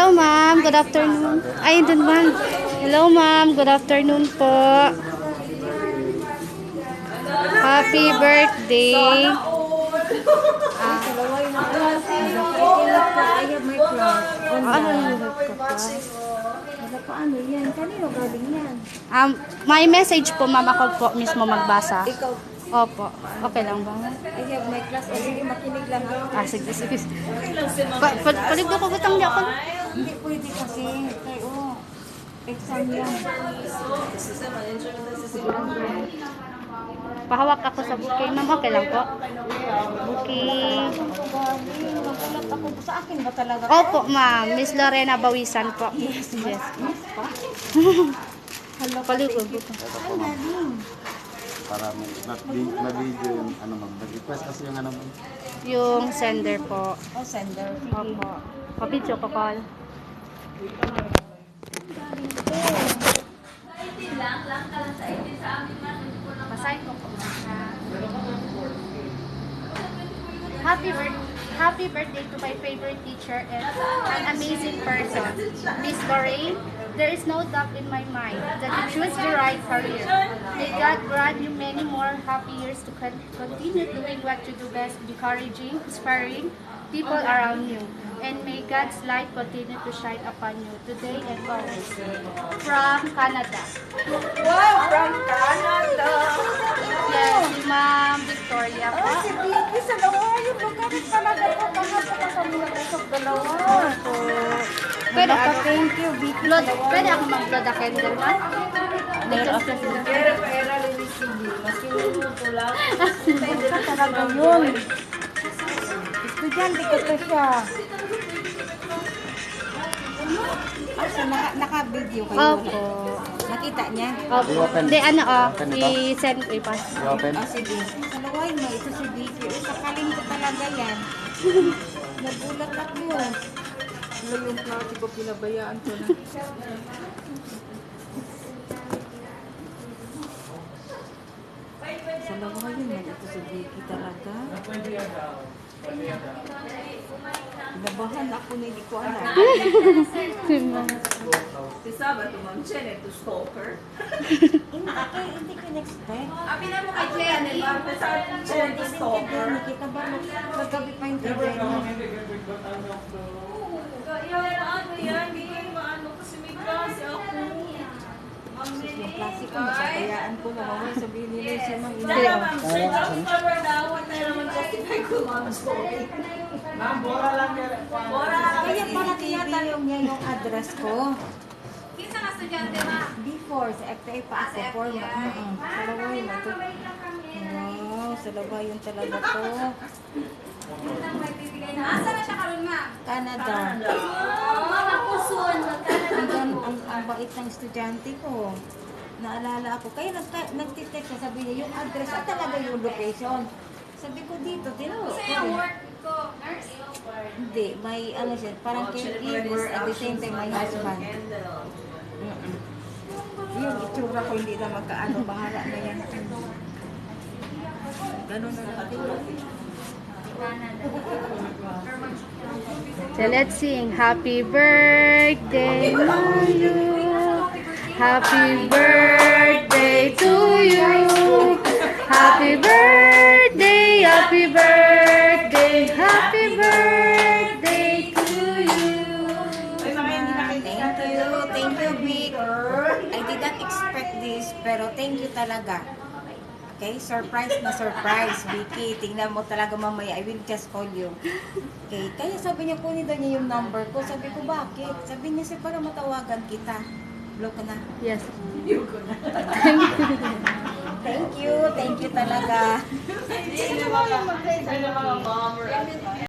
Hello, ma'am. Good afternoon. Ay, dun, ma'am. Hello, ma'am. Good afternoon po. Happy birthday. Ah, I have my class. ano yung class? Paano yan? Kanino galing yan? May message po, ma'am. Ako po mismo magbasa. Ikaw, Opo. Okay lang ba? I have my class. O sige, makinig lang ako. Sige, sige. Paligdo ko butang di ako. Hindi pwede kasi. Kayo, exam yan. Pahawak ako sa bouquet, ma'am. Okay lang po. Bouquet. Nagulat ako. Sa akin ba talaga? Opo, ma'am. Miss Lorena Bawisan po. Yes. Hello, Paligdo ko. Ay, galing. Para na-video yung ano ma'am. Nag-request kasi yung ano ma'am. Yung sender po. Oh, sender. Opo. Papidyo ko call. Basahin ko po. Happy birthday to my favorite teacher and an amazing person, Miss Lorraine. There is no doubt in my mind that you choose the right career. May God grant you many more happy years to continue doing what you do best, encouraging, inspiring people around you. And may God's light continue to shine upon you today and always. From Canada. Wow, from Canada. Yes, si Ma'am Victoria po. Oh, si Vicky sa lawa. Yung lugar talaga ko. Kahapon na kami nag-usap dalawa. Pwede ako, Thank you, Vicky. pwede ako mag-blood a candle, ma'am? Pera lilis si Vicky. Kasi minuto lang. Talaga yun. Estudyante ko to siya. So, naka-video kayo? Opo. Nakita niya? Opo. Hindi, ano, i-send ko i-pass. I-open. Sige. Sa laway mo, ito si Vicky. Sakalin ko talaga yan. Nagulat ako. Ano yung klase ko, pinabayaan ko na. Sa laway mo, ito si Vicky talaga. Nabahan ako na hindi ko alam. Si Saba, tumangchen eh, to stalker. Hindi ko in-expect. Abi na mo kay Jenny, sa Chen, to stalker. Nakita ba maggabi pa yung Jenny? Ano yan, hindi kayo maano kasi may klase ako. Yung klase ko, masabayaan ko na mamaya sabihin nila siya mang Sana ma'am, sir, just cover na what na naman justify ko ma'am story. Ma'am, bora lang yan. Bora lang. Kaya pala tinatanong niya yung address ko. Kinsa nga estudyante ma? Before, sa FTA pa ako, forma. Sa laway mo ito. Wow, sa laway yun talaga to. Asa na siya karon ma? Canada. Mga pusuan mo, Ang bait ng estudyante ko. Naalala ako. Kaya nagtitext siya, sabi niya, yung address at talaga yung location. Sabi ko dito, tinawag ko. work ko, nurse. Hindi, may ano siya, parang caregivers at the same time my husband. Yung itsura ko hindi na magkaano, bahala na yan. Ganun na natin. So let's sing Happy Birthday to you. Happy birthday to you. Happy birthday, happy birthday, happy birthday to you. Thank you, Vic. I did not expect this, pero thank you talaga. Okay, surprise na surprise, Vicky. Tingnan mo talaga mamaya, I will just call you. Okay, kaya sabi niya, kunin daw niya yung number ko. Sabi ko, bakit? Sabi niya, para matawagan kita. Block ka na. Yes. Thank you talaga. Sino mga bomber?